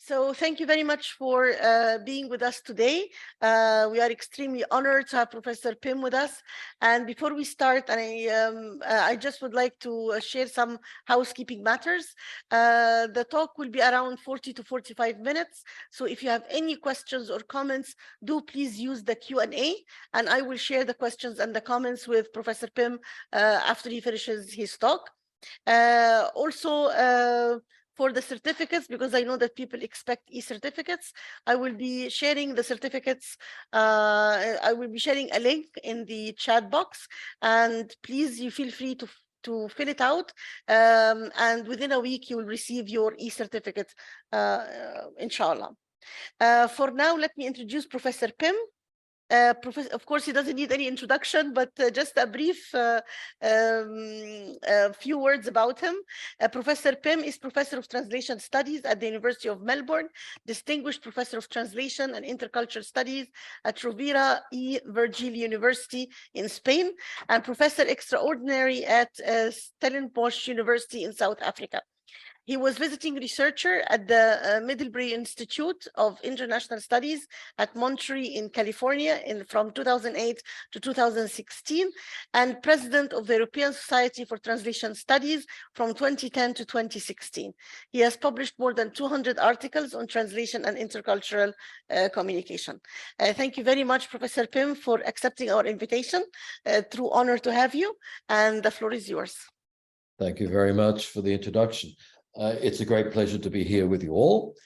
So thank you very much for being with us today. We are extremely honored to have Professor Pim with us. And before we start, and I just would like to share some housekeeping matters. The talk will be around 40 to 45 minutes. So if you have any questions or comments, do please use the Q&A, and I will share the questions and the comments with Professor Pim after he finishes his talk. Also, for the certificates, because I know that people expect e-certificates, I will be sharing the certificates. I will be sharing a link in the chat box, and please, you feel free to fill it out, and within a week you will receive your e-certificate, inshallah. For now, let me introduce Professor Pim. Professor, of course, he doesn't need any introduction, but just a brief few words about him. Professor Pim is Professor of Translation Studies at the University of Melbourne, Distinguished Professor of Translation and Intercultural Studies at Rovira e Virgili University in Spain, and Professor Extraordinary at Stellenbosch University in South Africa. He was visiting researcher at the Middlebury Institute of International Studies at Monterey in California from 2008 to 2016, and president of the European Society for Translation Studies from 2010 to 2016. He has published more than 200 articles on translation and intercultural communication. Thank you very much, Professor Pim, for accepting our invitation. True honor to have you, and the floor is yours. Thank you very much for the introduction. It's a great pleasure to be here with you all.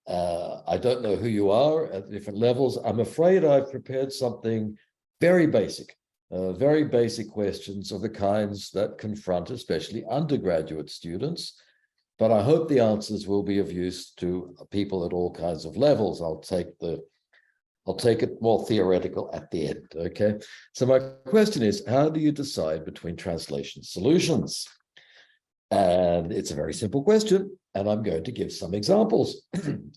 I don't know who you are at different levels. I'm afraid I've prepared something very basic questions of the kinds that confront especially undergraduate students, but I hope the answers will be of use to people at all kinds of levels. I'll take it more theoretical at the end, okay? So my question is, how do you decide between translation solutions? And it's a very simple question, and I'm going to give some examples.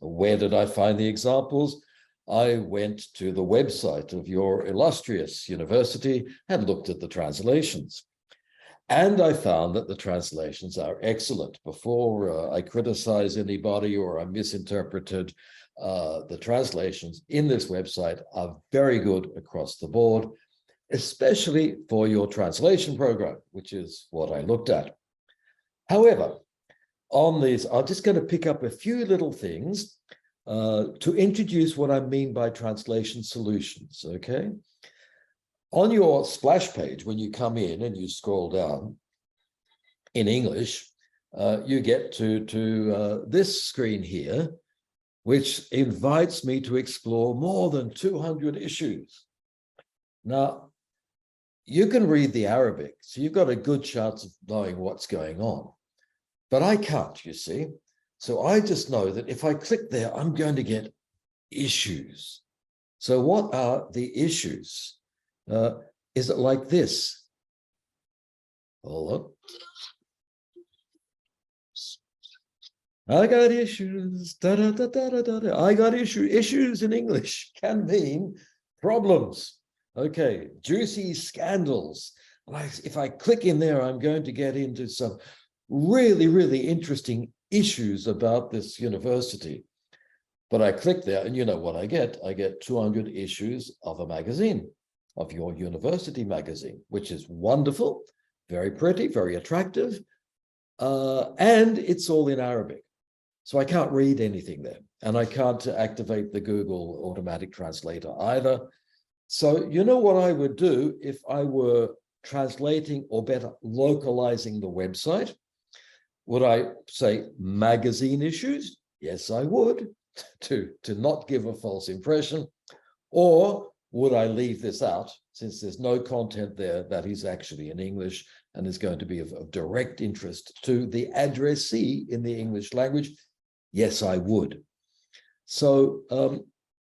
Where did I find the examples? I went to the website of your illustrious university and looked at the translations. And I found that the translations are excellent. Before I criticize anybody or I misinterpreted, the translations in this website are very good across the board, especially for your translation program, which is what I looked at. However, on these, I'm just going to pick up a few little things to introduce what I mean by translation solutions, okay? On your splash page, when you come in and you scroll down in English, you get to this screen here, which invites me to explore more than 200 issues. Now, you can read the Arabic, so you've got a good chance of knowing what's going on. But I can't, you see. So I just know that if I click there, I'm going to get issues. So what are the issues? Is it like this? Hold on. I got issues. Da, da, da, da, da, da. I got issues. Issues in English can mean problems. Okay, juicy scandals. If I click in there, I'm going to get into some really, really interesting issues about this university. But I click there and you know what I get? I get 200 issues of a magazine, of your university magazine, which is wonderful, very pretty, very attractive, and it's all in Arabic. So I can't read anything there, and I can't activate the Google automatic translator either. So you know what I would do if I were translating, or better, localizing the website? Would I say magazine issues? Yes, I would, to not give a false impression. Or would I leave this out, since there's no content there that is actually in English and is going to be of direct interest to the addressee in the English language? Yes, I would. So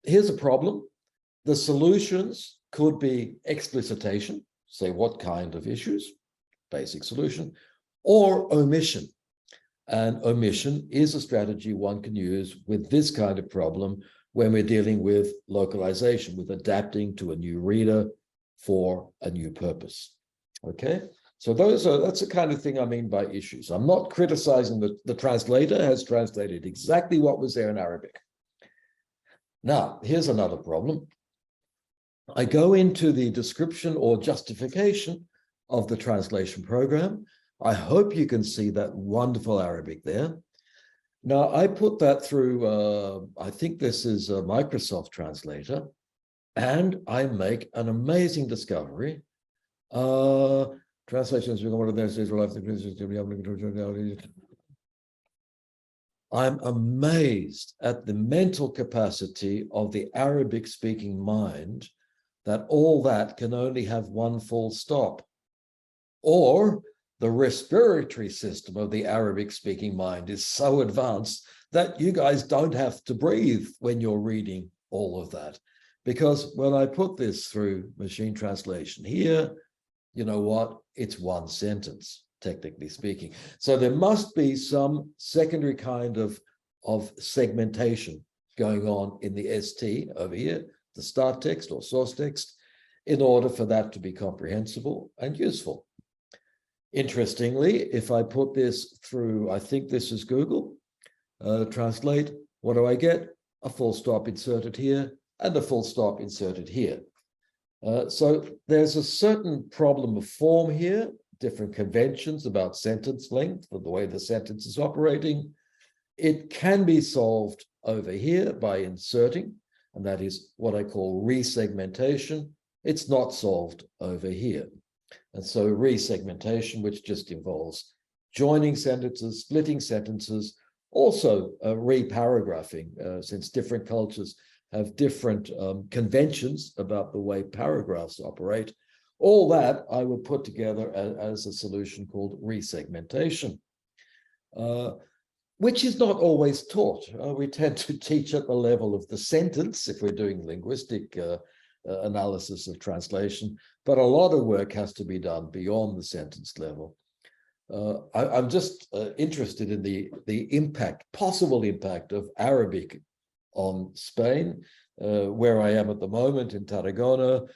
here's a problem. The solutions could be explicitation, say what kind of issues, basic solution, or omission. And omission is a strategy one can use with this kind of problem when we're dealing with localization, with adapting to a new reader for a new purpose. Okay, So that's the kind of thing I mean by issues. I'm not criticizing the translator has translated exactly what was there in Arabic. Now, here's another problem. I go into the description or justification of the translation program. I hope you can see that wonderful Arabic there. Now, I put that through, I think this is a Microsoft translator, and I make an amazing discovery. Translations, I'm amazed at the mental capacity of the Arabic-speaking mind that all that can only have one full stop. Or the respiratory system of the Arabic-speaking mind is so advanced that you guys don't have to breathe when you're reading all of that. Because when I put this through machine translation here, you know what? It's one sentence, technically speaking. So there must be some secondary kind of segmentation going on in the ST over here, the start text or source text, in order for that to be comprehensible and useful. Interestingly, if I put this through, I think this is Google, translate, what do I get? A full stop inserted here and a full stop inserted here. So there's a certain problem of form here, different conventions about sentence length or the way the sentence is operating. It can be solved over here by inserting, and that is what I call resegmentation. It's not solved over here. And so resegmentation, which just involves joining sentences, splitting sentences, also reparagraphing, since different cultures have different conventions about the way paragraphs operate. All that I will put together as a solution called resegmentation, which is not always taught. We tend to teach at the level of the sentence if we're doing linguistic analysis of translation, but a lot of work has to be done beyond the sentence level. I'm just interested in the impact, possible impact of Arabic on Spain, where I am at the moment in Tarragona,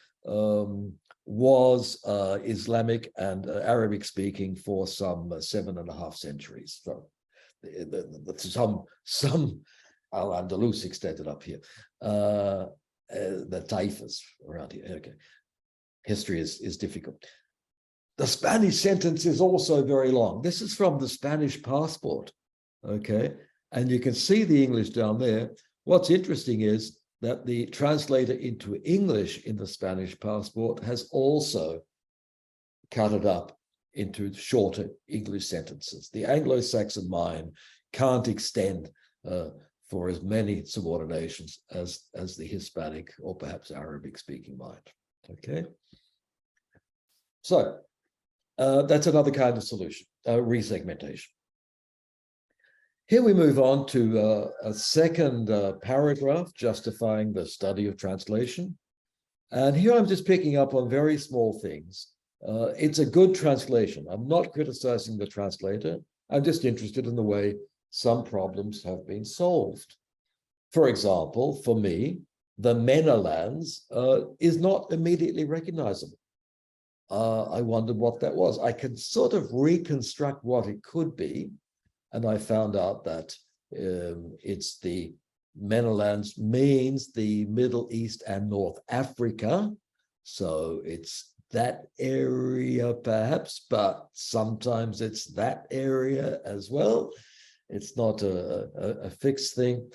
was Islamic and Arabic speaking for some 7.5 centuries. So some Al-Andalus extended up here, the Taifas around here. Okay, history is difficult. The Spanish sentence is also very long. This is from the Spanish passport, okay? And you can see the English down there. What's interesting is that the translator into English in the Spanish passport has also cut it up into shorter English sentences. The Anglo-Saxon mind can't extend for as many subordinations as the Hispanic or perhaps Arabic-speaking mind, okay? So that's another kind of solution, resegmentation. Here we move on to a second paragraph justifying the study of translation. And here I'm just picking up on very small things. It's a good translation. I'm not criticizing the translator. I'm just interested in the way some problems have been solved. For example, for me, the Menalands is not immediately recognizable. I wondered what that was. I can sort of reconstruct what it could be. And I found out that it's the Menalands means the Middle East and North Africa. So it's that area perhaps, but sometimes it's that area as well. It's not a fixed thing.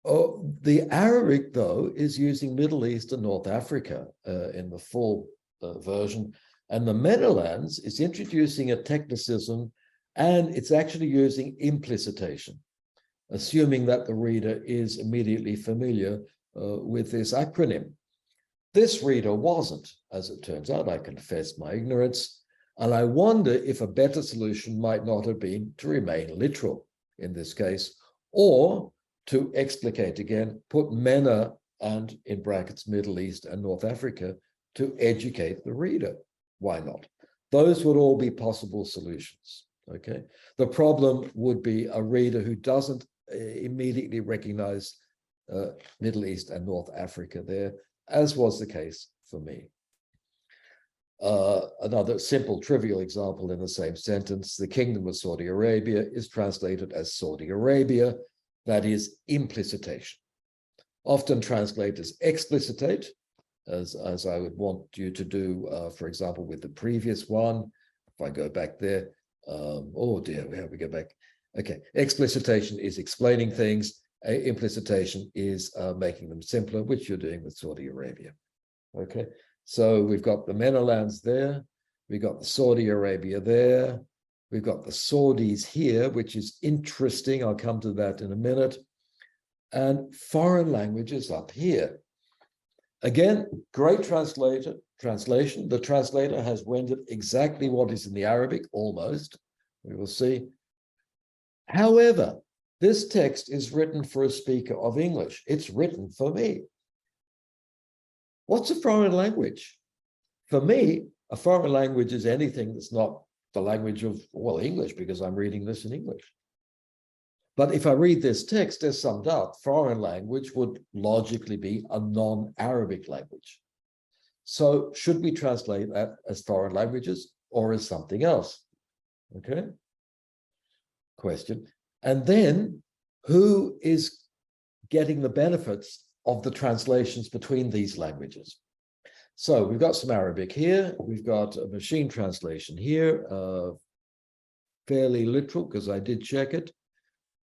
Oh, the Arabic, though, is using Middle East and North Africa in the full version. And the Menalands is introducing a technicism, and it's actually using implicitation, assuming that the reader is immediately familiar with this acronym. This reader wasn't, as it turns out. I confess my ignorance. And I wonder if a better solution might not have been to remain literal in this case, or to explicate again, put MENA and in brackets Middle East and North Africa to educate the reader. Why not? Those would all be possible solutions. Okay. The problem would be a reader who doesn't immediately recognize Middle East and North Africa there, as was the case for me. Another simple, trivial example in the same sentence, the Kingdom of Saudi Arabia is translated as Saudi Arabia, that is implicitation. Often translated as explicitate, as I would want you to do, for example, with the previous one. If I go back there, oh dear, where we go back? Okay, explicitation is explaining things. Implicitation is making them simpler, which you're doing with Saudi Arabia. Okay, so we've got the MENA lands there. We've got the Saudi Arabia there. We've got the Saudis here, which is interesting. I'll come to that in a minute. And foreign languages up here. Again, great translation. The translator has rendered exactly what is in the Arabic, almost. We will see. However, this text is written for a speaker of English. It's written for me. What's a foreign language? For me, a foreign language is anything that's not the language of, well, English, because I'm reading this in English. But if I read this text, there's some doubt. Foreign language would logically be a non-Arabic language. So should we translate that as foreign languages or as something else? Okay. Question. And then who is getting the benefits of the translations between these languages? So we've got some Arabic here. We've got a machine translation here, fairly literal because I did check it.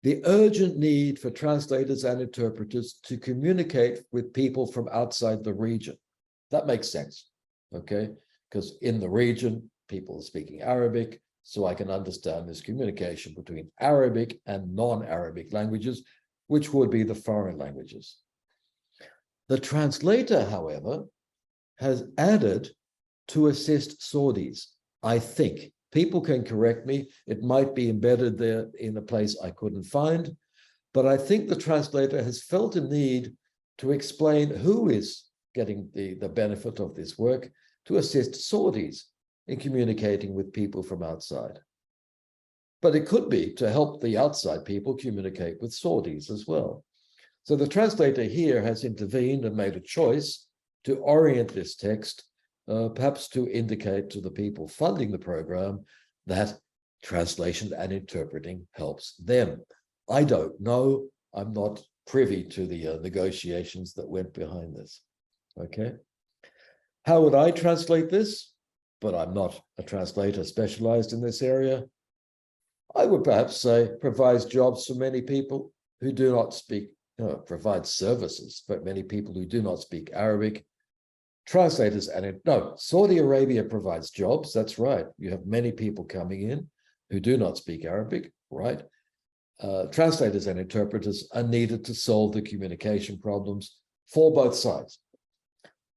The urgent need for translators and interpreters to communicate with people from outside the region. That makes sense, okay? Because in the region, people are speaking Arabic, so I can understand this communication between Arabic and non-Arabic languages, which would be the foreign languages. The translator, however, has added to assist Saudis, I think. People can correct me. It might be embedded there in a place I couldn't find, but I think the translator has felt a need to explain who is getting the benefit of this work to assist Saudis in communicating with people from outside. But it could be to help the outside people communicate with Saudis as well. So the translator here has intervened and made a choice to orient this text, perhaps to indicate to the people funding the program that translation and interpreting helps them. I don't know. I'm not privy to the negotiations that went behind this. Okay. How would I translate this? But I'm not a translator specialized in this area. I would perhaps say provides jobs for many people who do not speak, provides services for many people who do not speak Arabic. Translators and no, Saudi Arabia provides jobs. That's right. You have many people coming in who do not speak Arabic, right? Translators and interpreters are needed to solve the communication problems for both sides.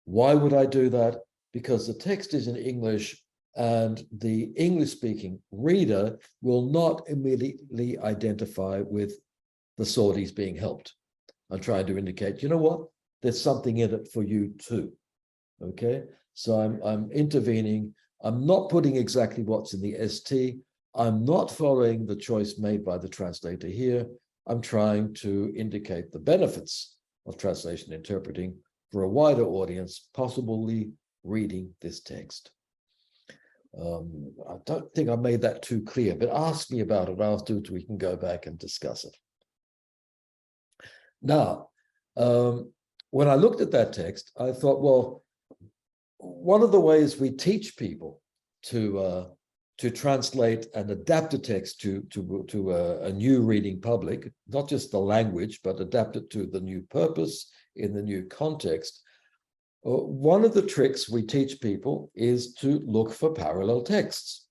Why would I do that? Because the text is in English and the English-speaking reader will not immediately identify with the Saudis being helped. I'm trying to indicate, you know what? There's something in it for you too. Okay, so I'm intervening. I'm not putting exactly what's in the ST. I'm not following the choice made by the translator here. I'm trying to indicate the benefits of translation interpreting for a wider audience, possibly reading this text. I don't think I made that too clear, but ask me about it afterwards. We can go back and discuss it. Now, when I looked at that text, I thought, well, one of the ways we teach people to translate and adapt a text to a new reading public, not just the language, but adapt it to the new purpose in the new context. One of the tricks we teach people is to look for parallel texts.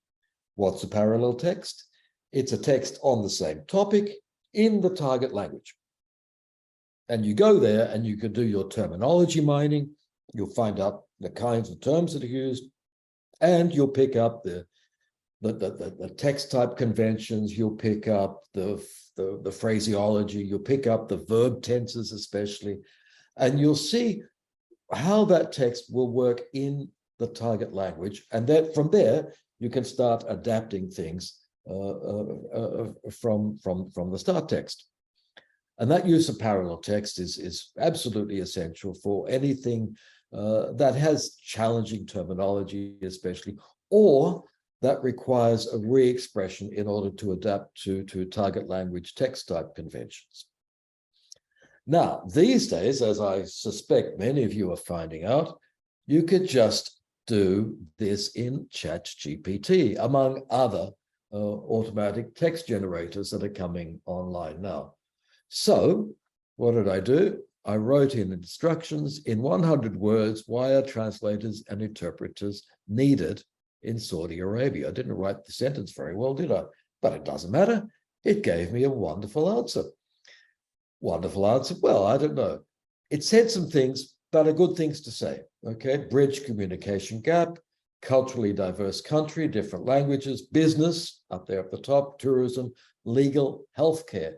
What's a parallel text? It's a text on the same topic in the target language. And you go there and you can do your terminology mining. You'll find out the kinds of terms that are used, and you'll pick up the text type conventions. You'll pick up the phraseology. You'll pick up the verb tenses, especially, and you'll see how that text will work in the target language. And then from there, you can start adapting things from the start text. And that use of parallel text is absolutely essential for anything that has challenging terminology, especially, or that requires a re-expression in order to adapt to target language text type conventions. Now, these days, as I suspect many of you are finding out, you could just do this in ChatGPT, among other automatic text generators that are coming online now. So what did I do? I wrote in instructions in 100 words, why are translators and interpreters needed in Saudi Arabia? I didn't write the sentence very well, did I? But it doesn't matter. It gave me a wonderful answer. Wonderful answer. Well, I don't know. It said some things, but are good things to say. Okay, bridge communication gap, culturally diverse country, different languages, business, up there at the top, tourism, legal, healthcare,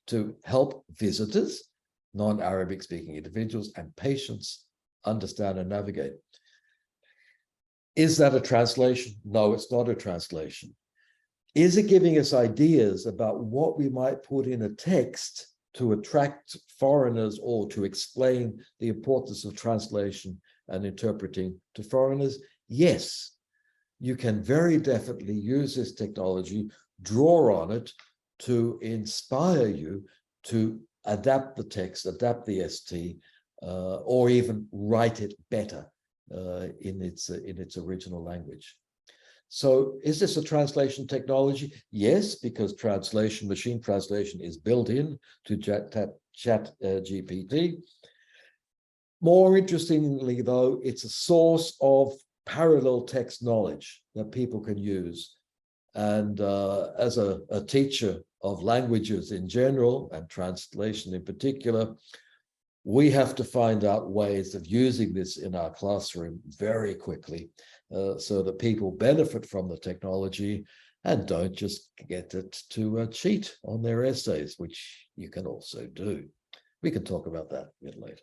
to help visitors, non-Arabic speaking individuals, and patients understand and navigate. Is that a translation? No, it's not a translation. Is it giving us ideas about what we might put in a text to attract foreigners or to explain the importance of translation and interpreting to foreigners? Yes, you can very definitely use this technology, draw on it to inspire you to adapt the text, adapt the ST, or even write it better in its original language. So is this a translation technology? Yes, because translation, machine translation is built in to ChatGPT. More interestingly, though, it's a source of parallel text knowledge that people can use. And as a teacher of languages in general and translation in particular, we have to find out ways of using this in our classroom very quickly so that people benefit from the technology and don't just get it to cheat on their essays, which you can also do. We can talk about that a bit later.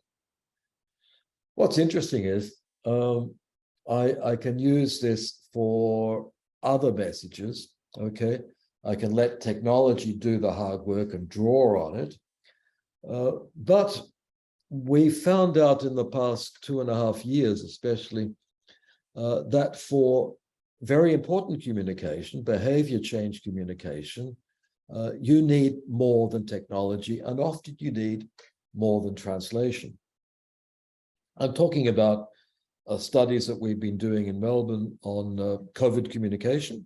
What's interesting is I can use this for other messages, okay? I can let technology do the hard work and draw on it. But we found out in the past 2.5 years, especially, that for very important communication, behavior change communication, you need more than technology, and often you need more than translation. I'm talking about studies that we've been doing in Melbourne on COVID communication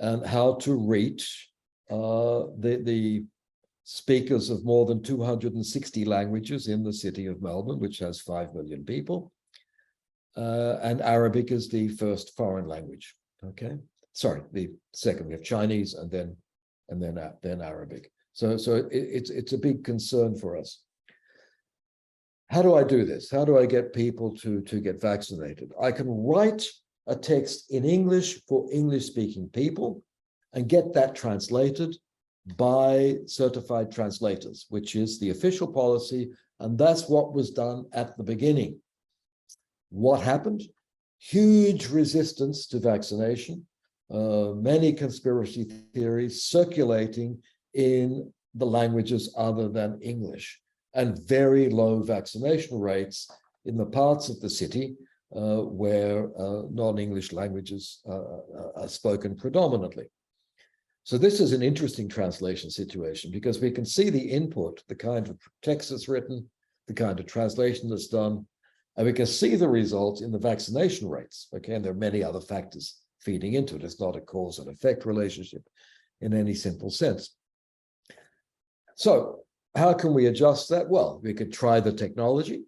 and how to reach the speakers of more than 260 languages in the city of Melbourne, which has 5 million people. And Arabic is the first foreign language. Okay, sorry, the second. We have Chinese and then Arabic. So it's a big concern for us. How do I do this? How do I get people to get vaccinated? I can write a text in English for English-speaking people and get that translated by certified translators, which is the official policy, and that's what was done at the beginning. What happened? Huge resistance to vaccination, many conspiracy theories circulating in the languages other than English, and very low vaccination rates in the parts of the city where non-English languages are spoken predominantly. So this is an interesting translation situation because we can see the input, the kind of text that's written, the kind of translation that's done, and we can see the results in the vaccination rates. Okay, and there are many other factors feeding into it. It's not a cause and effect relationship in any simple sense. So how can we adjust that? Well, we could try the technology,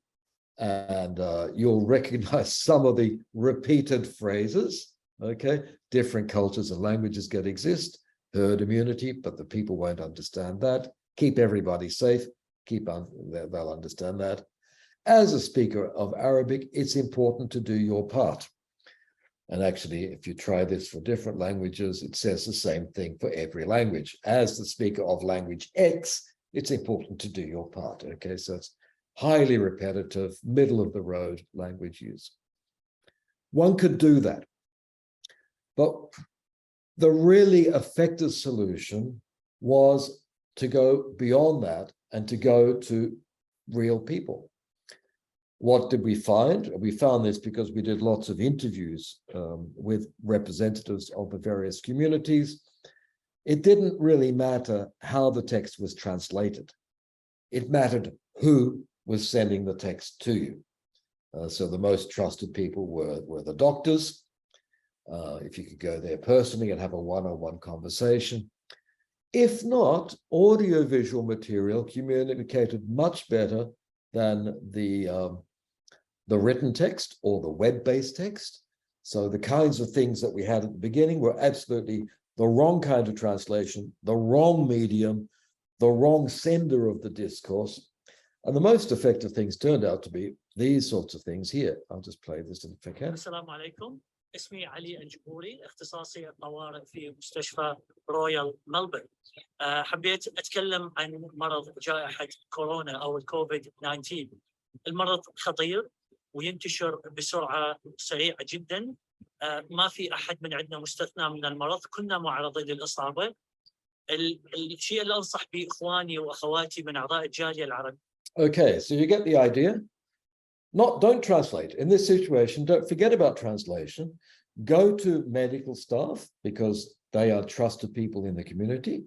and you'll recognize some of the repeated phrases. Okay, different cultures and languages can exist. Herd immunity, but the people won't understand that. Keep everybody safe. They'll understand that. As a speaker of Arabic, it's important to do your part. And actually, if you try this for different languages, it says the same thing for every language. As the speaker of language X, it's important to do your part. Okay, so it's highly repetitive, middle of the road language use. One could do that. But the really effective solution was to go beyond that and to go to real people. What did we find? We found this because we did lots of interviews with representatives of the various communities. It didn't really matter how the text was translated. It mattered who was sending the text to you. So the most trusted people were the doctors. If you could go there personally and have a one-on-one conversation. If not, audiovisual material communicated much better than the written text or the web-based text. So the kinds of things that we had at the beginning were absolutely the wrong kind of translation, the wrong medium, the wrong sender of the discourse. And the most effective things turned out to be these sorts of things here. I'll just play this if I can. السلام عليكم. اسمي علي الجبوري، اختصاصي الطوارئ في مستشفى رويال ملبورن. حبيت اتكلم عن مرض جائحة كورونا او الكوفيد 19. المرض خطير وينتشر بسرعة سريعة جدا. ما في احد من عندنا مستثنى من المرض، كنا معرضين للإصابة. الشيء اللي انصح به اخواني واخواتي من اعضاء الجالية العربية. Okay, so you get the idea. Don't translate. In this situation, don't forget about translation. Go to medical staff because they are trusted people in the community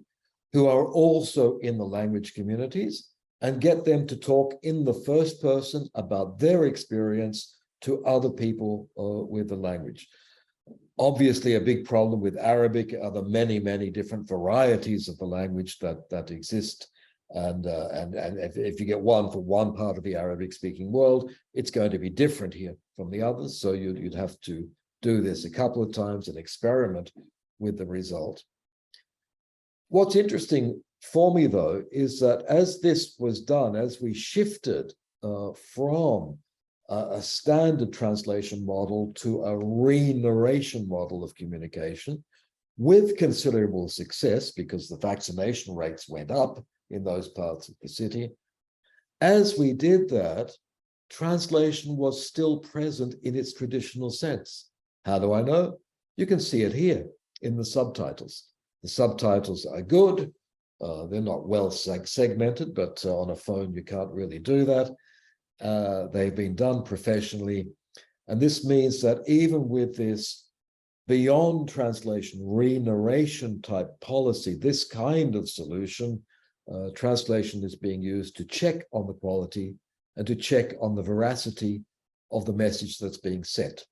who are also in the language communities, and get them to talk in the first person about their experience to other people with the language. Obviously, a big problem with Arabic are the many, many different varieties of the language that exist. And if you get one for one part of the Arabic-speaking world, it's going to be different here from the others. So you'd have to do this a couple of times and experiment with the result. What's interesting for me, though, is that as this was done, as we shifted from a standard translation model to a re-narration model of communication with considerable success because the vaccination rates went up in those parts of the city. As we did that, translation was still present in its traditional sense. How do I know? You can see it here in the subtitles. The subtitles are good. They're not well segmented, but on a phone you can't really do that. They've been done professionally. And this means that even with this beyond translation, re-narration type policy, this kind of solution, translation is being used to check on the quality and to check on the veracity of the message that's being sent.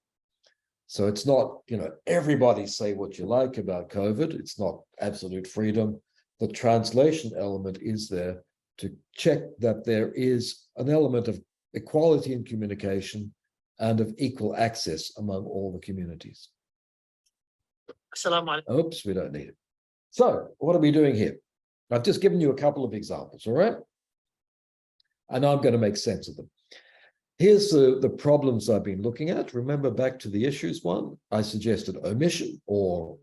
So it's not, everybody say what you like about COVID. It's not absolute freedom. The translation element is there to check that there is an element of equality in communication and of equal access among all the communities. Oops, we don't need it. So what are we doing here? I've just given you a couple of examples, all right? And I'm going to make sense of them. Here's the problems I've been looking at. Remember back to the issues one, I suggested omission or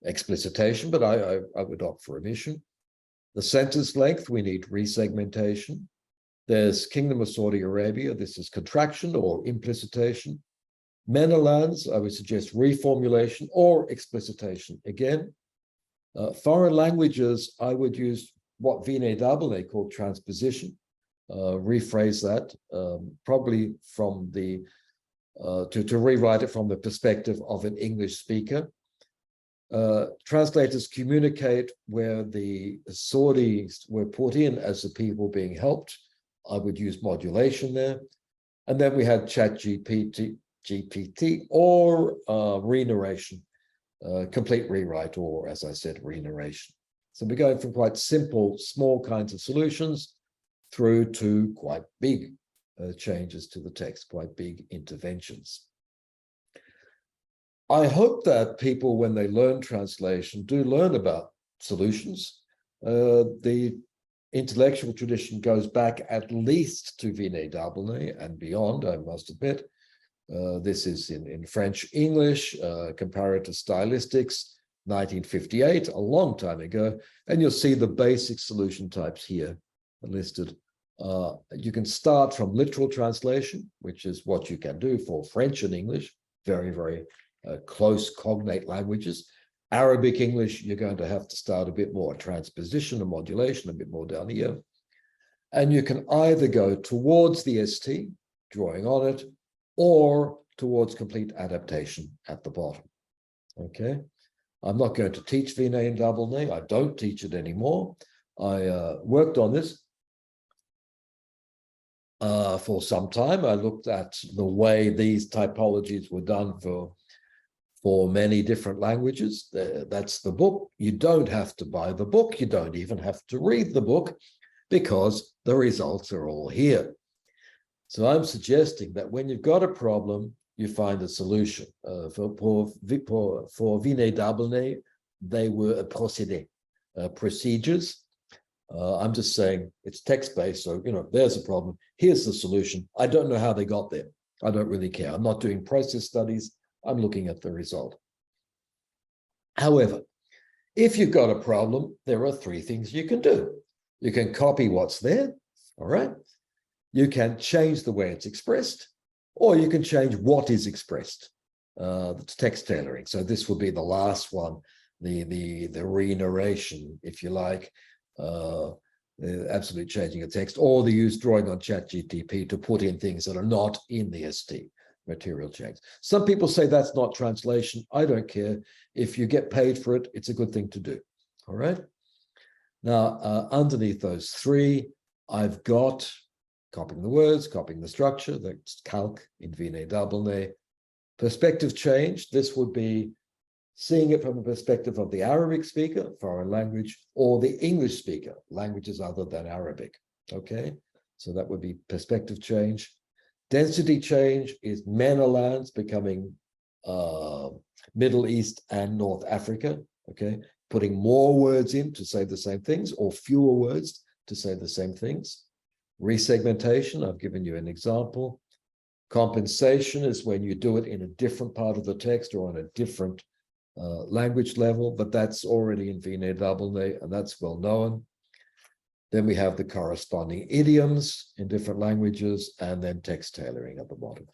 explicitation, but I would opt for omission. The sentence length, we need resegmentation. There's Kingdom of Saudi Arabia. This is contraction or implicitation. Menelands, I would suggest reformulation or explicitation again. Foreign languages, I would use what Vine called transposition. Rephrase that, probably from the, to rewrite it from the perspective of an English speaker. Translators communicate where the Saudis were put in as the people being helped. I would use modulation there. And then we had ChatGPT or re-narration, complete rewrite, or as I said, re-narration. So we're going from quite simple, small kinds of solutions through to quite big changes to the text, quite big interventions. I hope that people, when they learn translation, do learn about solutions. The intellectual tradition goes back at least to Vine and beyond, I must admit. This is in French English, comparative stylistics, 1958, a long time ago, and you'll see the basic solution types here listed. You can start from literal translation, which is what you can do for French and English, very, very close cognate languages. Arabic English, you're going to have to start a bit more transposition and modulation, a bit more down here. And you can either go towards the ST, drawing on it, or towards complete adaptation at the bottom. Okay, I'm not going to teach Vine and double Ne. I don't teach it anymore. I worked on this for some time. I looked at the way these typologies were done for many different languages. That's the book. You don't have to buy the book. You don't even have to read the book because the results are all here. So I'm suggesting that when you've got a problem, you find a solution. For Vine double Ne, they were procedures. I'm just saying it's text-based, so there's a problem. Here's the solution. I don't know how they got there. I don't really care. I'm not doing process studies. I'm looking at the result. However, if you've got a problem, there are three things you can do. You can copy what's there, all right? You can change the way it's expressed, or you can change what is expressed. That's text tailoring. So this will be the last one, the re-narration, if you like, absolute changing of text, or the use drawing on ChatGPT to put in things that are not in the ST, material change. Some people say that's not translation. I don't care. If you get paid for it, it's a good thing to do. All right. Now, underneath those three, I've got copying the words, copying the structure, that's calc in Vine double Ne. Perspective change, this would be seeing it from the perspective of the Arabic speaker, foreign language, or the English speaker, languages other than Arabic. Okay, so that would be perspective change. Density change is MENA lands becoming Middle East and North Africa. Okay, putting more words in to say the same things or fewer words to say the same things. Resegmentation, I've given you an example. Compensation is when you do it in a different part of the text or on a different language level, but that's already in Vine double Ne, and that's well known. Then we have the corresponding idioms in different languages, and then text tailoring at the bottom.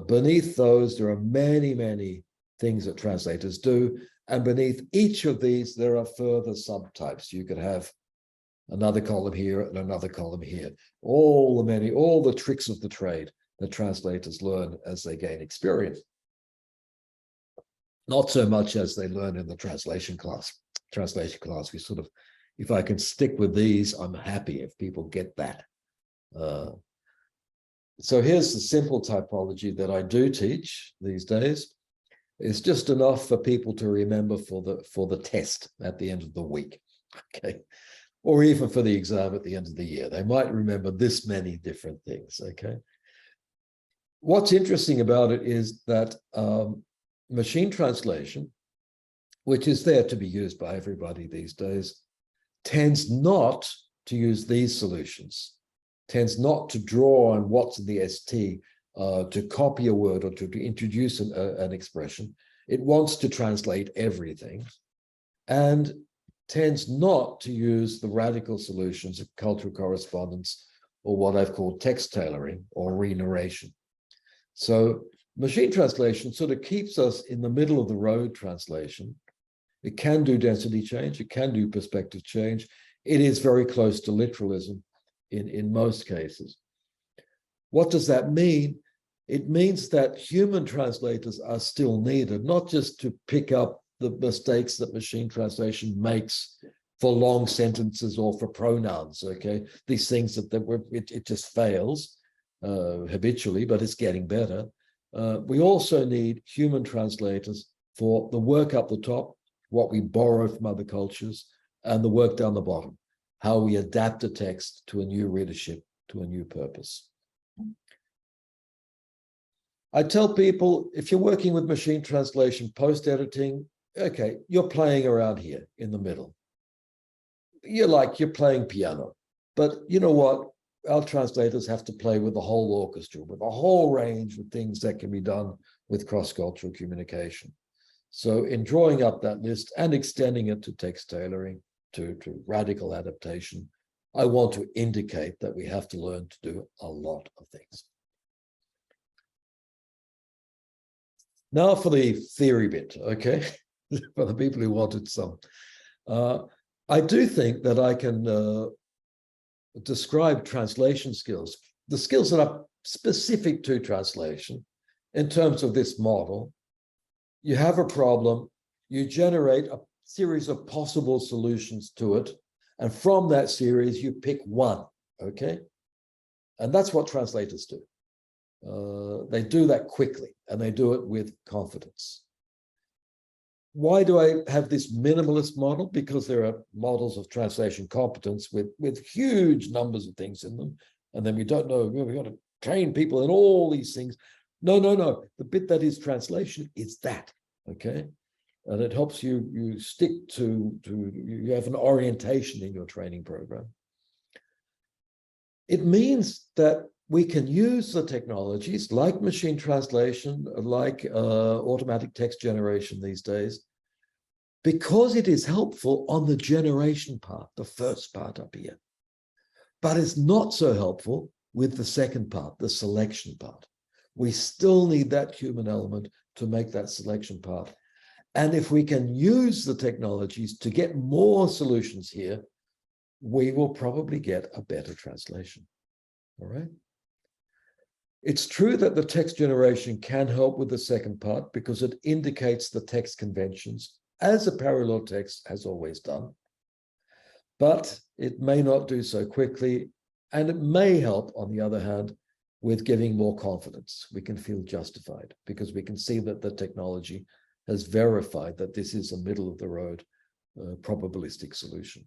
Beneath those, there are many, many things that translators do, and beneath each of these, there are further subtypes. You could have another column here and another column here. All the tricks of the trade that translators learn as they gain experience. Not so much as they learn in the translation class. We sort of, if I can stick with these, I'm happy if people get that. So here's the simple typology that I do teach these days. It's just enough for people to remember for the test at the end of the week, okay? Or even for the exam at the end of the year. They might remember this many different things, okay? What's interesting about it is that machine translation, which is there to be used by everybody these days, tends not to use these solutions, tends not to draw on what's in the ST to copy a word or to introduce an expression. It wants to translate everything and tends not to use the radical solutions of cultural correspondence or what I've called text tailoring or re-narration. So machine translation sort of keeps us in the middle of the road translation. It can do density change. It can do perspective change. It is very close to literalism in most cases. What does that mean? It means that human translators are still needed, not just to pick up the mistakes that machine translation makes for long sentences or for pronouns, okay? These things it just fails habitually, but it's getting better. We also need human translators for the work up the top, what we borrow from other cultures, and the work down the bottom, how we adapt a text to a new readership, to a new purpose. I tell people, if you're working with machine translation, post-editing, okay, you're playing around here in the middle. You're playing piano, but you know what? Our translators have to play with the whole orchestra, with a whole range of things that can be done with cross-cultural communication. So in drawing up that list and extending it to text tailoring, to radical adaptation, I want to indicate that we have to learn to do a lot of things. Now for the theory bit, okay? For the people who wanted some. I do think that I can describe translation skills, the skills that are specific to translation in terms of this model. You have a problem, you generate a series of possible solutions to it, and from that series, you pick one, okay? And that's what translators do. They do that quickly, and they do it with confidence. Why do I have this minimalist model? Because there are models of translation competence with huge numbers of things in them, and then we don't know, we've got to train people in all these things. No. The bit that is translation is that, okay? And it helps you stick to you have an orientation in your training program. It means that we can use the technologies like machine translation, like automatic text generation these days, because it is helpful on the generation part, the first part up here. But it's not so helpful with the second part, the selection part. We still need that human element to make that selection part. And if we can use the technologies to get more solutions here, we will probably get a better translation. All right. It's true that the text generation can help with the second part because it indicates the text conventions as a parallel text has always done. But it may not do so quickly, and it may help, on the other hand, with giving more confidence. We can feel justified because we can see that the technology has verified that this is a middle-of-the-road probabilistic solution.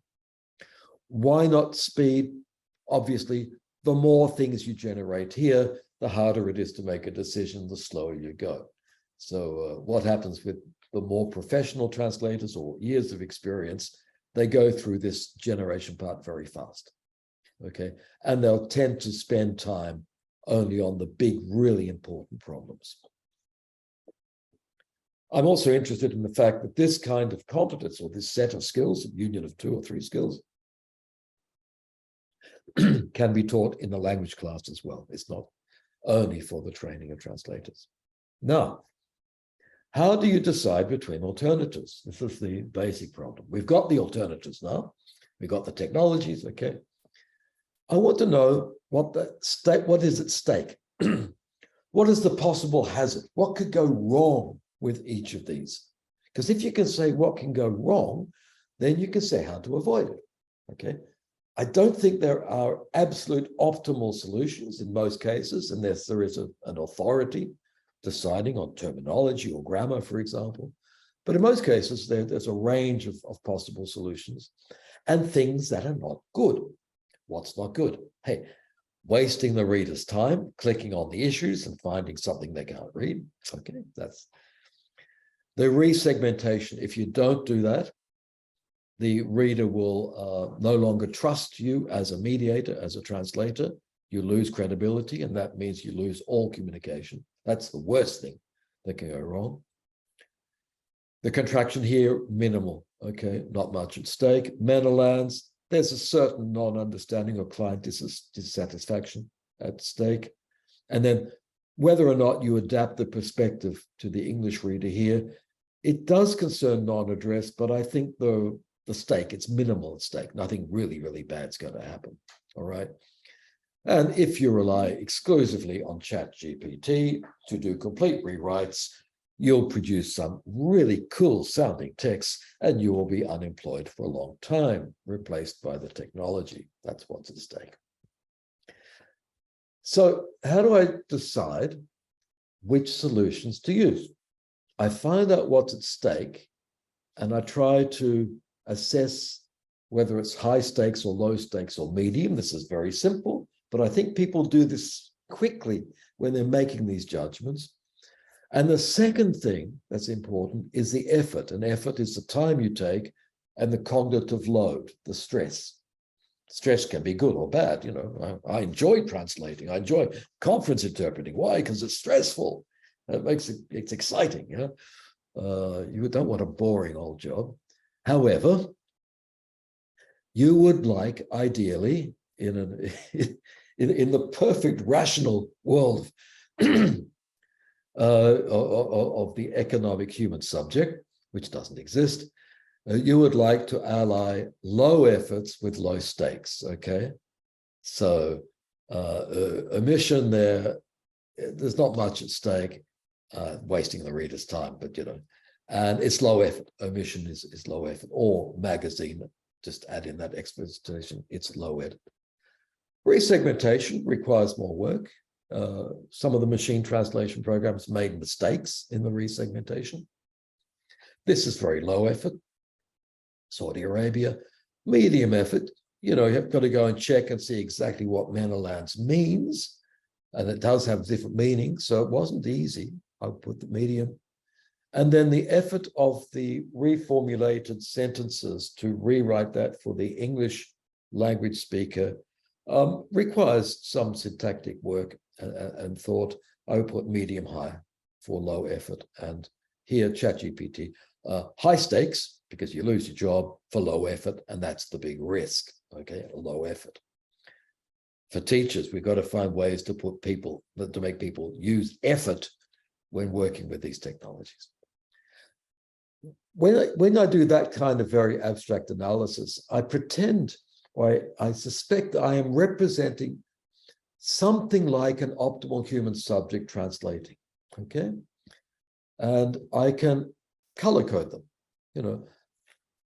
Why not speed? Obviously, the more things you generate here, the harder it is to make a decision, the slower you go. So what happens with the more professional translators or years of experience, they go through this generation part very fast, okay? And they'll tend to spend time only on the big, really important problems. I'm also interested in the fact that this kind of competence or this set of skills, a union of 2 or 3 skills, can be taught in the language class as well. It's not only for the training of translators. Now, how do you decide between alternatives? This is the basic problem. We've got the alternatives now. We've got the technologies, okay? I want to know what is at stake. What is the possible hazard? What could go wrong with each of these? Because if you can say what can go wrong, then you can say how to avoid it, okay? I don't think there are absolute optimal solutions in most cases, unless there is an authority deciding on terminology or grammar, for example. But in most cases, there's a range of possible solutions and things that are not good. What's not good? Hey, wasting the reader's time, clicking on the issues and finding something they can't read. Okay, that's the resegmentation. If you don't do that, the reader will no longer trust you as a mediator, as a translator. You lose credibility, and that means you lose all communication. That's the worst thing that can go wrong. The contraction here, minimal, okay, not much at stake. Menolans, there's a certain non-understanding or client dissatisfaction at stake. And then whether or not you adapt the perspective to the English reader here, it does concern non-address, but I think the stake, it's minimal at stake. Nothing really, really bad's going to happen, all right? And if you rely exclusively on ChatGPT to do complete rewrites, you'll produce some really cool sounding texts and you will be unemployed for a long time, replaced by the technology. That's what's at stake. So how do I decide which solutions to use? I find out what's at stake and I try to assess whether it's high stakes or low stakes or medium. This is very simple, but I think people do this quickly when they're making these judgments. And the second thing that's important is the effort. And effort is the time you take and the cognitive load, the stress. Stress can be good or bad. You know, I enjoy translating. I enjoy conference interpreting. Why? Because it's stressful. It makes it's exciting. You know? You don't want a boring old job. However, you would like, ideally, in the perfect rational world of the economic human subject, which doesn't exist, you would like to ally low efforts with low stakes, okay? So omission there, there's not much at stake, wasting the reader's time, but and it's low effort. Omission is low effort, or magazine, just add in that explicit, it's low effort. Resegmentation requires more work. Some of the machine translation programs made mistakes in the resegmentation. This is very low effort. Saudi Arabia, medium effort. You have got to go and check and see exactly what Menelans means. And it does have different meanings, so it wasn't easy. I put the medium. And then the effort of the reformulated sentences to rewrite that for the English language speaker requires some syntactic work and thought. I would put medium high for low effort. And here, ChatGPT, high stakes, because you lose your job, for low effort, and that's the big risk, okay, low effort. For teachers, we've got to find ways to to make people use effort when working with these technologies. When I do that kind of very abstract analysis, I pretend, or I suspect I am representing something like an optimal human subject translating, okay? And I can color code them,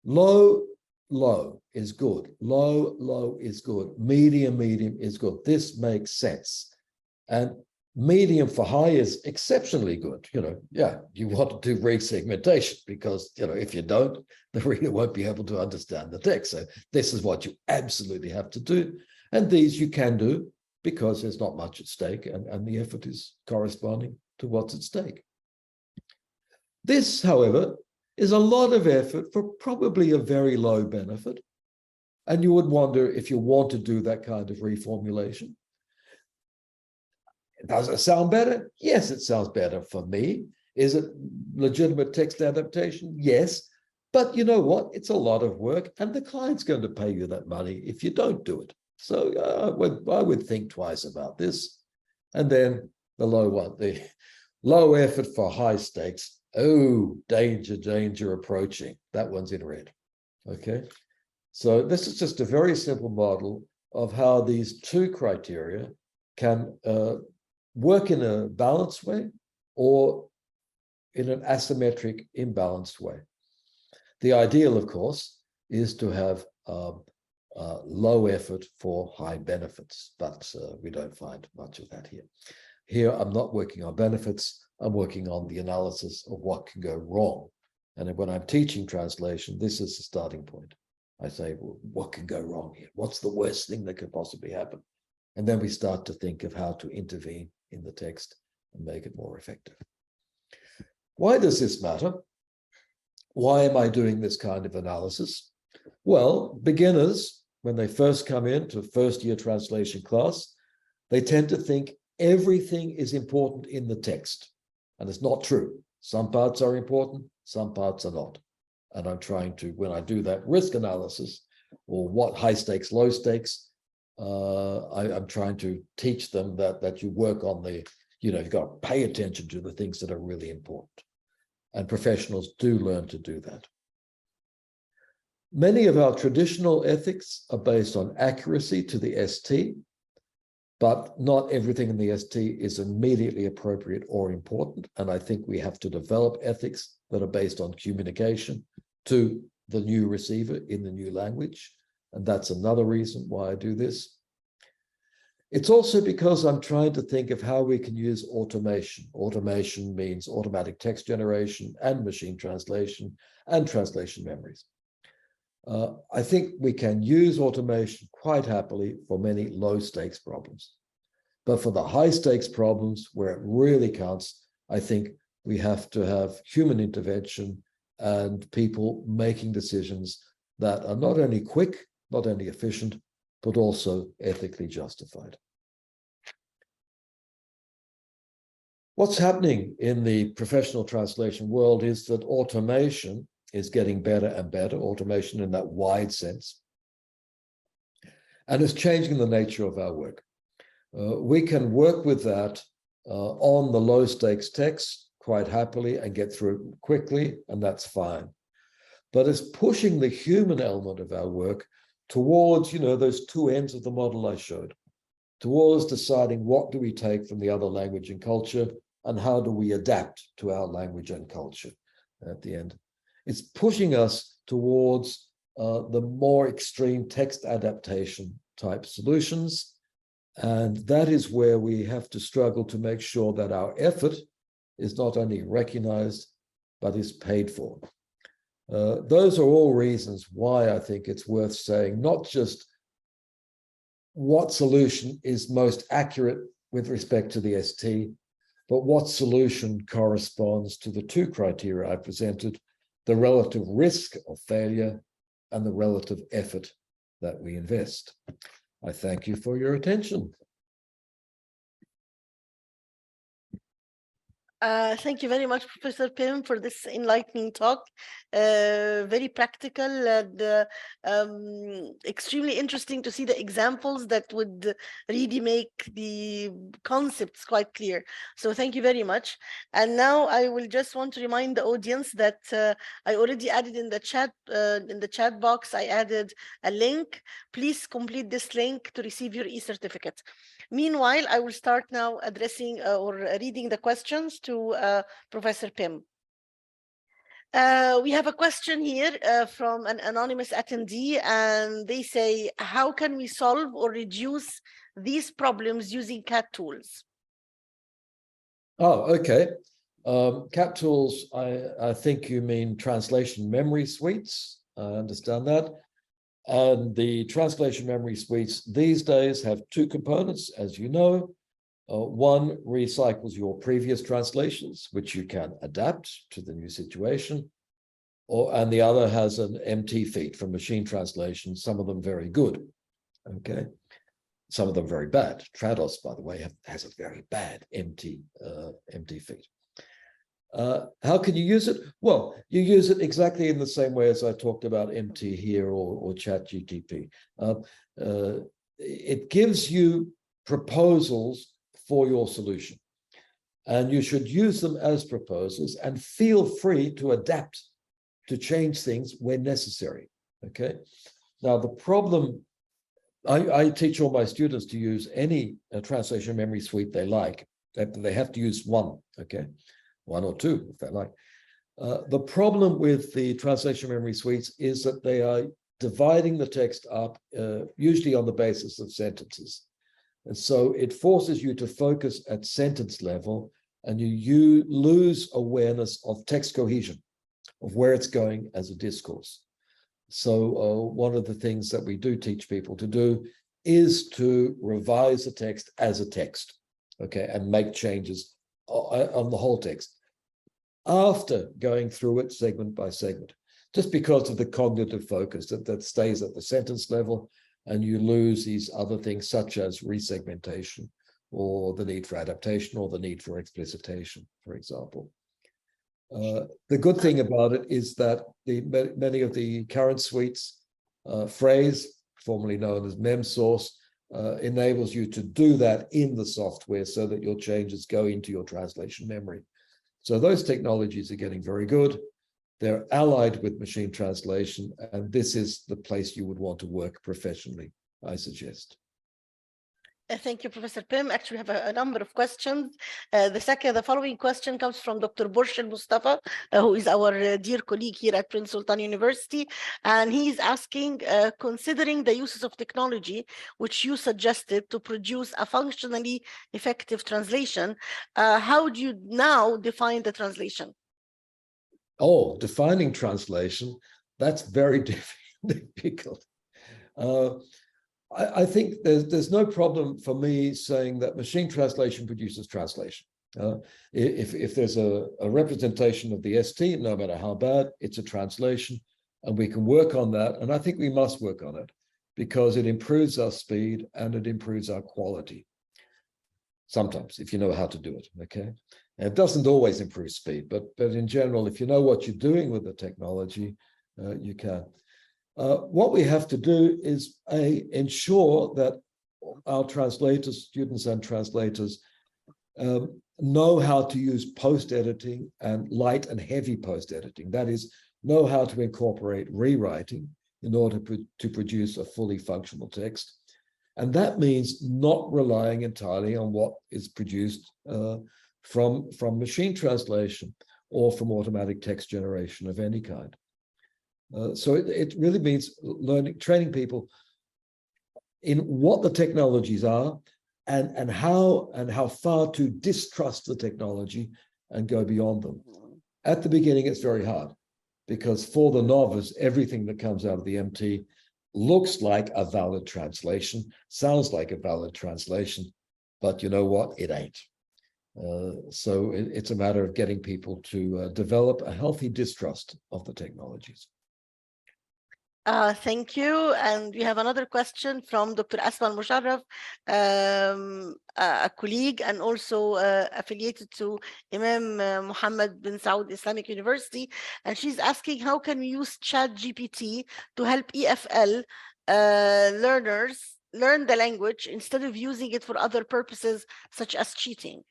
low, low is good, low, low is good, medium, medium is good. This makes sense. And medium for high is exceptionally good. Yeah, you want to do resegmentation because, if you don't, the reader won't be able to understand the text. So this is what you absolutely have to do. And these you can do because there's not much at stake and the effort is corresponding to what's at stake. This, however, is a lot of effort for probably a very low benefit. And you would wonder if you want to do that kind of reformulation. Does it sound better? Yes, it sounds better for me. Is it legitimate text adaptation? Yes. But you know what? It's a lot of work, and the client's going to pay you that money if you don't do it. So I would think twice about this. And then the low one, the low effort for high stakes. Oh, danger, danger approaching. That one's in red. Okay. So this is just a very simple model of how these two criteria can work in a balanced way or in an asymmetric, imbalanced way. The ideal, of course, is to have low effort for high benefits, but we don't find much of that here. Here, I'm not working on benefits, I'm working on the analysis of what can go wrong. And when I'm teaching translation, this is the starting point. I say, well, what can go wrong here? What's the worst thing that could possibly happen? And then we start to think of how to intervene in the text and make it more effective. Why does this matter? Why am I doing this kind of analysis? Well, beginners, when they first come into first-year translation class, they tend to think everything is important in the text. And it's not true. Some parts are important, some parts are not. And I'm trying to, when I do that risk analysis, or what high stakes, low stakes, I'm trying to teach them that you work on the, you've got to pay attention to the things that are really important. And professionals do learn to do that. Many of our traditional ethics are based on accuracy to the ST, but not everything in the ST is immediately appropriate or important. And I think we have to develop ethics that are based on communication to the new receiver in the new language. And that's another reason why I do this. It's also because I'm trying to think of how we can use automation. Automation means automatic text generation and machine translation and translation memories. I think we can use automation quite happily for many low stakes problems. But for the high stakes problems where it really counts, I think we have to have human intervention and people making decisions that are not only quick, not only efficient, but also ethically justified. What's happening in the professional translation world is that automation is getting better and better, automation in that wide sense, and it's changing the nature of our work. We can work with that on the low stakes text quite happily and get through it quickly, and that's fine. But it's pushing the human element of our work towards, those two ends of the model I showed, towards deciding what do we take from the other language and culture and how do we adapt to our language and culture at the end. It's pushing us towards the more extreme text adaptation type solutions. And that is where we have to struggle to make sure that our effort is not only recognized, but is paid for. Those are all reasons why I think it's worth saying, not just what solution is most accurate with respect to the ST, but what solution corresponds to the two criteria I presented, the relative risk of failure and the relative effort that we invest. I thank you for your attention. Thank you very much, Professor Pim, for this enlightening talk. Very practical and extremely interesting to see the examples that would really make the concepts quite clear. So thank you very much. And now I will just want to remind the audience that I already added in the chat box, I added a link. Please complete this link to receive your e-certificate. Meanwhile, I will start now addressing or reading the questions to Professor Pim. We have a question here from an anonymous attendee, and they say, how can we solve or reduce these problems using CAT tools? Oh, okay. CAT tools, I think you mean translation memory suites. I understand that. And the translation memory suites these days have two components, as you know. One recycles your previous translations, which you can adapt to the new situation. And the other has an MT feed from machine translation, some of them very good, okay? Some of them very bad. Trados, by the way, has a very bad MT feed. How can you use it? Well, you use it exactly in the same way as I talked about MT here or ChatGTP. It gives you proposals for your solution, and you should use them as proposals and feel free to adapt, to change things when necessary, okay? Now, the problem, I teach all my students to use any translation memory suite they like. They have to use one, okay? One or two, if they like. The problem with the translation memory suites is that they are dividing the text up, usually on the basis of sentences. And so it forces you to focus at sentence level, and you lose awareness of text cohesion, of where it's going as a discourse. So one of the things that we do teach people to do is to revise the text as a text, okay, and make changes on the whole text after going through it segment by segment, just because of the cognitive focus that stays at the sentence level, and you lose these other things such as resegmentation or the need for adaptation or the need for explicitation, for example. The good thing about it is that many of the current suites, phrase, formerly known as MemSource, enables you to do that in the software so that your changes go into your translation memory. So those technologies are getting very good. They're allied with machine translation, and this is the place you would want to work professionally, I suggest. Thank you, Professor Pim. Actually, we have a number of questions. The following question comes from Dr. Bursh Mustafa, who is our dear colleague here at Prince Sultan University. And he's asking, considering the uses of technology, which you suggested to produce a functionally effective translation, how do you now define the translation? Oh, defining translation, that's very difficult. I think there's no problem for me saying that machine translation produces translation. If there's a representation of the ST, no matter how bad, it's a translation, and we can work on that. And I think we must work on it because it improves our speed and it improves our quality. Sometimes, if you know how to do it, okay? And it doesn't always improve speed, but in general, if you know what you're doing with the technology, you can. What we have to do is ensure that our translators, students and translators, know how to use post-editing and light and heavy post-editing. That is, know how to incorporate rewriting in order to produce a fully functional text. And that means not relying entirely on what is produced from machine translation or from automatic text generation of any kind. So it really means training people in what the technologies are and how far to distrust the technology and go beyond them. At the beginning, it's very hard because for the novice, everything that comes out of the MT looks like a valid translation, sounds like a valid translation, but you know what? It ain't. So it's a matter of getting people to develop a healthy distrust of the technologies. Thank you. And we have another question from Dr. Asma Al-Musharraf, a colleague and also affiliated to Imam Muhammad bin Saud Islamic University. And she's asking, how can we use ChatGPT to help EFL learners learn the language instead of using it for other purposes, such as cheating?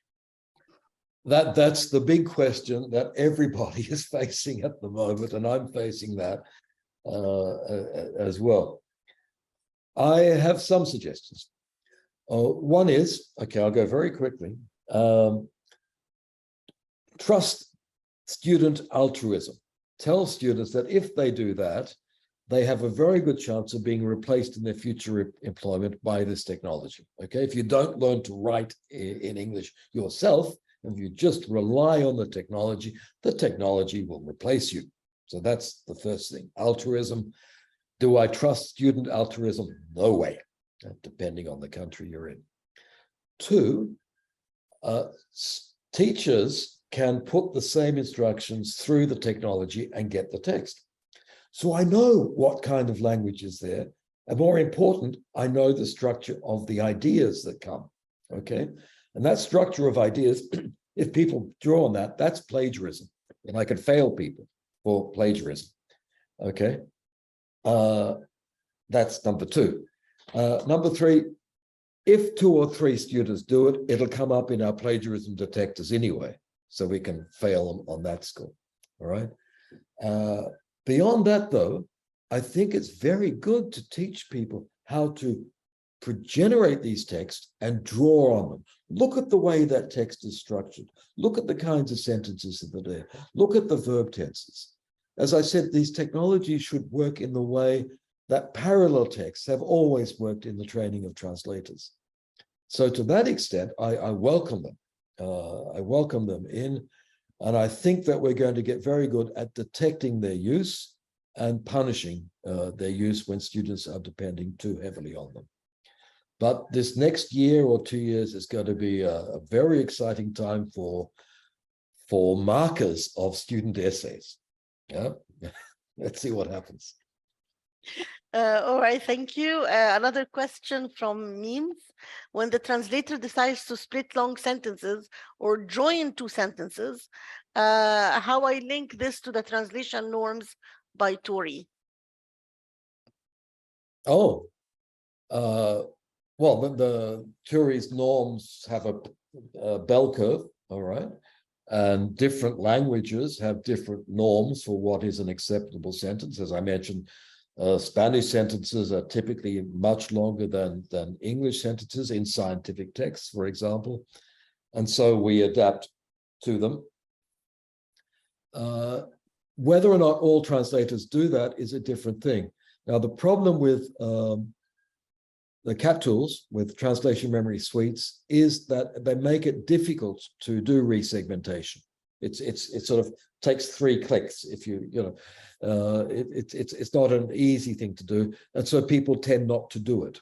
That's the big question that everybody is facing at the moment, and I'm facing that as well. I have some suggestions. One is, okay, I'll go very quickly. Trust student altruism. Tell students that if they do that, they have a very good chance of being replaced in their future employment by this technology. Okay, if you don't learn to write in English yourself, if you just rely on the technology will replace you. So that's the first thing. Altruism. Do I trust student altruism? No way, depending on the country you're in. Two, teachers can put the same instructions through the technology and get the text. So I know what kind of language is there. And more important, I know the structure of the ideas that come, okay? And that structure of ideas, if people draw on that, that's plagiarism. And I could fail people for plagiarism, okay? That's number two. Number three, if 2 or 3 students do it, it'll come up in our plagiarism detectors anyway, so we can fail them on that score, all right? Beyond that, though, I think it's very good to teach people how to generate these texts and draw on them. Look at the way that text is structured. Look at the kinds of sentences that are there. Look at the verb tenses. As I said, these technologies should work in the way that parallel texts have always worked in the training of translators. So to that extent, I welcome them. I welcome them in, and I think that we're going to get very good at detecting their use and punishing their use when students are depending too heavily on them. But this next year or 2 years is going to be a very exciting time for markers of student essays. Yeah, let's see what happens. All right, thank you. Another question from Memes. When the translator decides to split long sentences or join 2 sentences, how I link this to the translation norms by Tori? Oh, well, the Tori's norms have a bell curve, all right? And different languages have different norms for what is an acceptable sentence. As I mentioned, Spanish sentences are typically much longer than English sentences in scientific texts, for example. And so we adapt to them. Whether or not all translators do that is a different thing. Now, the problem with the CAT tools, with translation memory suites, is that they make it difficult to do resegmentation. It sort of takes 3 clicks. If it's not an easy thing to do, and so people tend not to do it.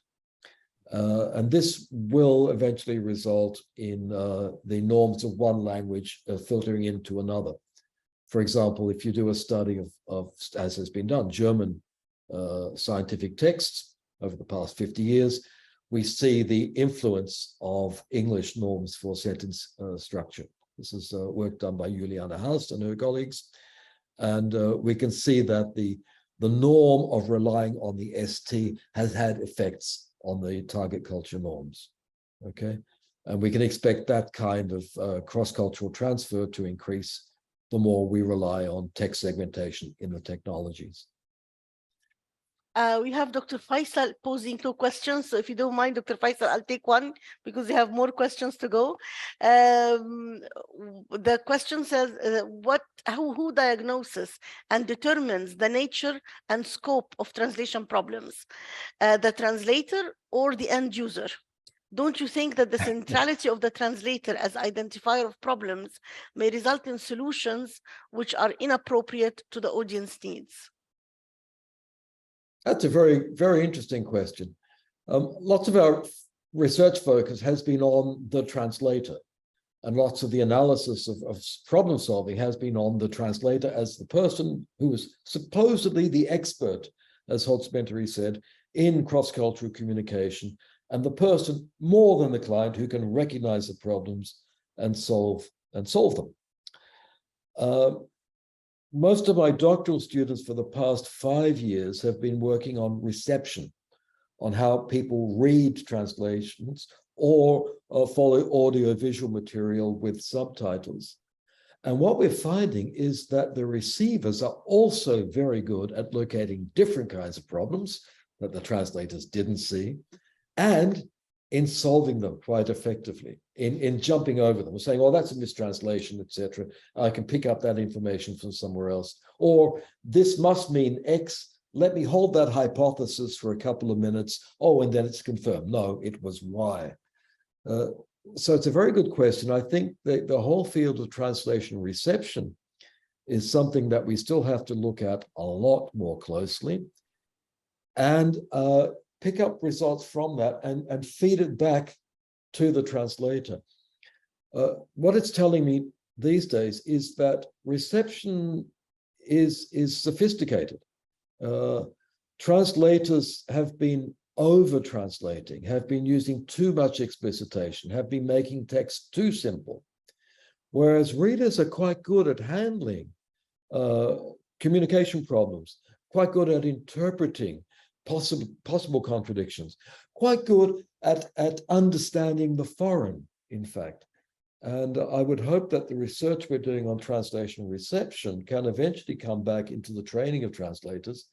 And this will eventually result in the norms of one language filtering into another. For example, if you do a study of as has been done, German scientific texts over the past 50 years, we see the influence of English norms for sentence structure. This is work done by Juliana Haust and her colleagues. And we can see that the norm of relying on the ST has had effects on the target culture norms, okay? And we can expect that kind of cross-cultural transfer to increase the more we rely on text segmentation in the technologies. We have Dr. Faisal posing 2 questions. So if you don't mind, Dr. Faisal, I'll take one because we have more questions to go. The question says, who diagnoses and determines the nature and scope of translation problems? The translator or the end user? Don't you think that the centrality of the translator as identifier of problems may result in solutions which are inappropriate to the audience needs? That's a very, very interesting question. Lots of our research focus has been on the translator, and lots of the analysis of problem solving has been on the translator as the person who is supposedly the expert, as Holtzbentary said, in cross-cultural communication, and the person more than the client who can recognize the problems and solve them. Most of my doctoral students for the past 5 years have been working on reception, on how people read translations or follow audio-visual material with subtitles. And what we're finding is that the receivers are also very good at locating different kinds of problems that the translators didn't see, and in solving them quite effectively, in jumping over them, saying, oh, that's a mistranslation, etc. I can pick up that information from somewhere else. Or this must mean X. Let me hold that hypothesis for a couple of minutes. Oh, and then it's confirmed. No, it was Y. So it's a very good question. I think that the whole field of translation reception is something that we still have to look at a lot more closely, and pick up results from that and feed it back to the translator. What it's telling me these days is that reception is sophisticated. Translators have been over-translating, have been using too much explicitation, have been making text too simple, whereas readers are quite good at handling communication problems, quite good at interpreting possible contradictions, quite good at understanding the foreign, in fact. And I would hope that the research we're doing on translation reception can eventually come back into the training of translators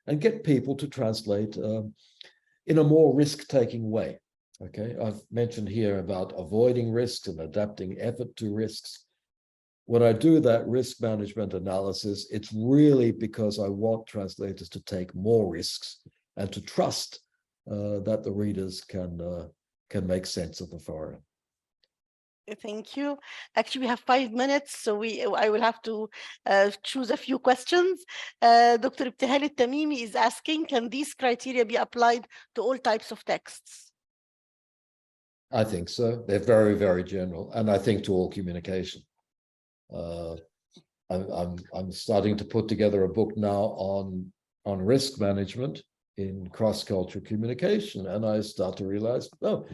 and get people to translate in a more risk-taking way. Okay, I've mentioned here about avoiding risks and adapting effort to risks. When I do that risk management analysis, it's really because I want translators to take more risks and to trust that the readers can make sense of the foreign. Thank you. Actually, we have 5 minutes, so I will have to choose a few questions. Dr. Ibtihal Al-Tamimi is asking, can these criteria be applied to all types of texts? I think so. They're very, very general, and I think to all communication. I'm starting to put together a book now on risk management in cross-cultural communication, and I start to realize, no,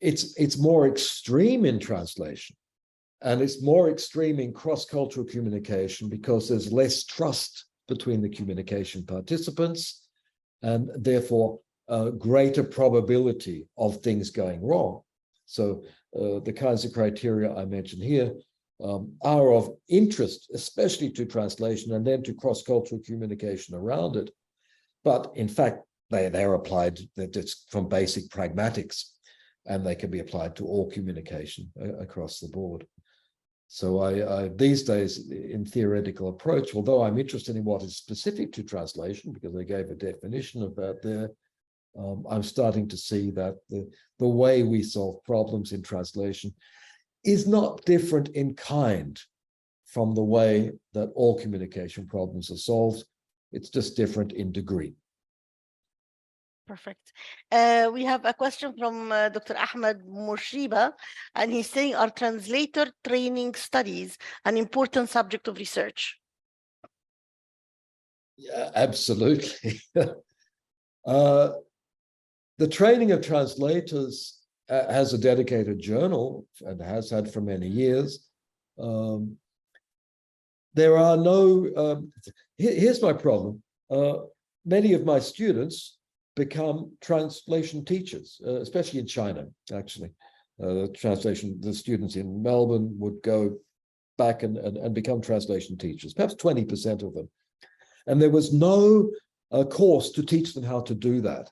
it's more extreme in translation, and it's more extreme in cross-cultural communication because there's less trust between the communication participants, and therefore greater probability of things going wrong. So the kinds of criteria I mentioned here are of interest, especially to translation and then to cross-cultural communication around it. But in fact, they're applied, it's from basic pragmatics, and they can be applied to all communication across the board. So I these days, in theoretical approach, although I'm interested in what is specific to translation, because I gave a definition of that there, I'm starting to see that the way we solve problems in translation is not different in kind from the way that all communication problems are solved. It's just different in degree. Perfect. We have a question from Dr. Ahmed Murshiba, and he's saying, are translator training studies an important subject of research? Yeah, absolutely. The training of translators has a dedicated journal and has had for many years. There are no, here's my problem. Many of my students become translation teachers, especially in China, actually. The students in Melbourne would go back and become translation teachers, perhaps 20% of them. And there was no course to teach them how to do that.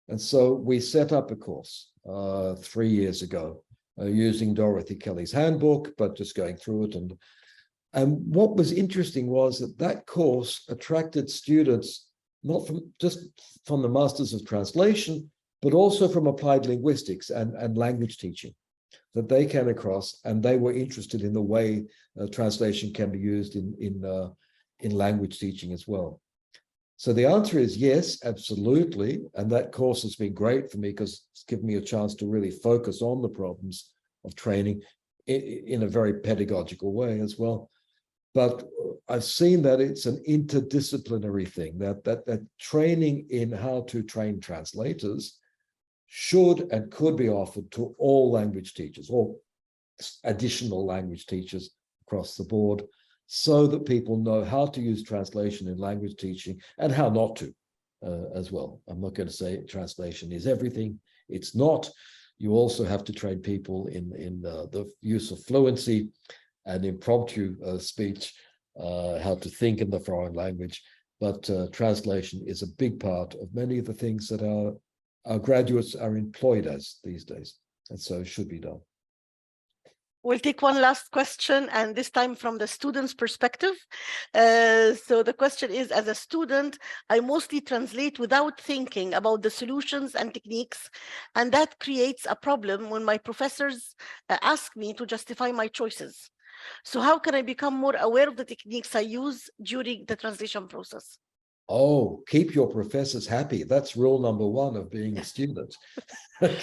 And so we set up a course 3 years ago using Dorothy Kelly's handbook, but just going through it. And what was interesting was that that course attracted students not just from the Masters of Translation, but also from applied linguistics and language teaching that they came across, and they were interested in the way translation can be used in language teaching as well. So the answer is yes, absolutely. And that course has been great for me because it's given me a chance to really focus on the problems of training in a very pedagogical way as well. But I've seen that it's an interdisciplinary thing, that training in how to train translators should and could be offered to all language teachers or additional language teachers across the board, so that people know how to use translation in language teaching and how not to as well. I'm not going to say translation is everything. It's not. You also have to train people in the use of fluency and impromptu speech, how to think in the foreign language. But translation is a big part of many of the things that our graduates are employed as these days, and so it should be done. We'll take one last question, and this time from the student's perspective. So the question is, as a student, I mostly translate without thinking about the solutions and techniques, and that creates a problem when my professors ask me to justify my choices. So how can I become more aware of the techniques I use during the translation process? Oh, keep your professors happy. That's rule number one of being a student. You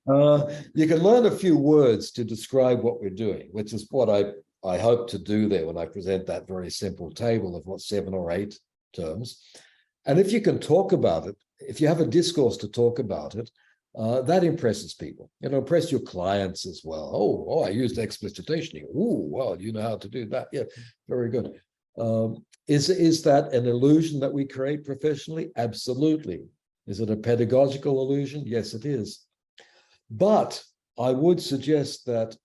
can learn a few words to describe what we're doing, which is what I hope to do there when I present that very simple table of 7 or 8 terms. And if you can talk about it, if you have a discourse to talk about it, that impresses people. Impress your clients as well. Oh, I used explicitation. Oh, well, you know how to do that. Yeah, very good. Is that an illusion that we create professionally? Absolutely. Is it a pedagogical illusion? Yes, it is. But I would suggest that,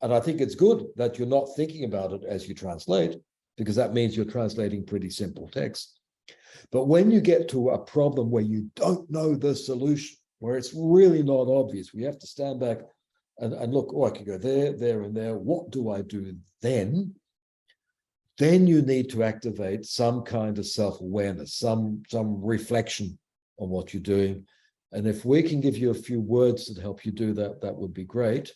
and I think it's good that you're not thinking about it as you translate, because that means you're translating pretty simple text. But when you get to a problem where you don't know the solution, where it's really not obvious, we have to stand back and look, oh, I can go there, there, and there. What do I do then? Then you need to activate some kind of self-awareness, some reflection on what you're doing. And if we can give you a few words that help you do that, that would be great.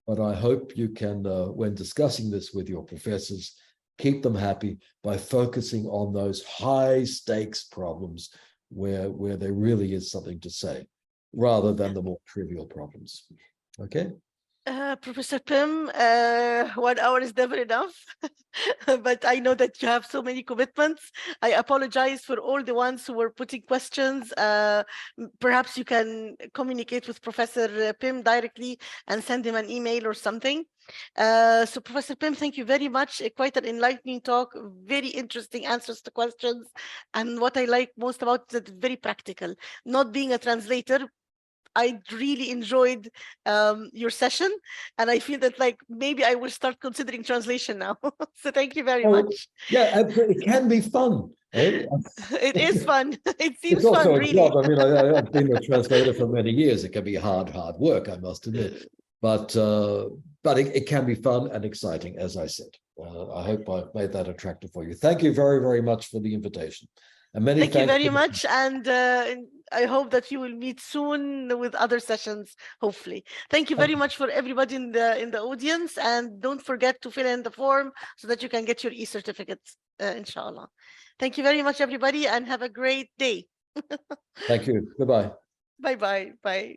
But I hope you can, when discussing this with your professors, keep them happy by focusing on those high stakes problems where there really is something to say, rather than the more trivial problems. Okay? Professor Pim, 1 hour is never enough, but I know that you have so many commitments. I apologize for all the ones who were putting questions. Perhaps you can communicate with Professor Pim directly and send him an email or something. So Professor Pim, thank you very much. Quite an enlightening talk, very interesting answers to questions. And what I like most about it, very practical. Not being a translator, I really enjoyed your session, and I feel that maybe I will start considering translation now. So thank you very much. Yeah, it can be fun. Eh? It is fun. It seems it's also fun, a really. job. I mean, I've been a translator for many years. It can be hard work, I must admit. But it can be fun and exciting, as I said. I hope I've made that attractive for you. Thank you very, very much for the invitation. And many thanks. Thank you very much. And I hope that you will meet soon with other sessions, hopefully. Thank you very much for everybody in the audience. And don't forget to fill in the form so that you can get your e-certificates, inshallah. Thank you very much, everybody, and have a great day. Thank you. Goodbye. Bye-bye. Bye.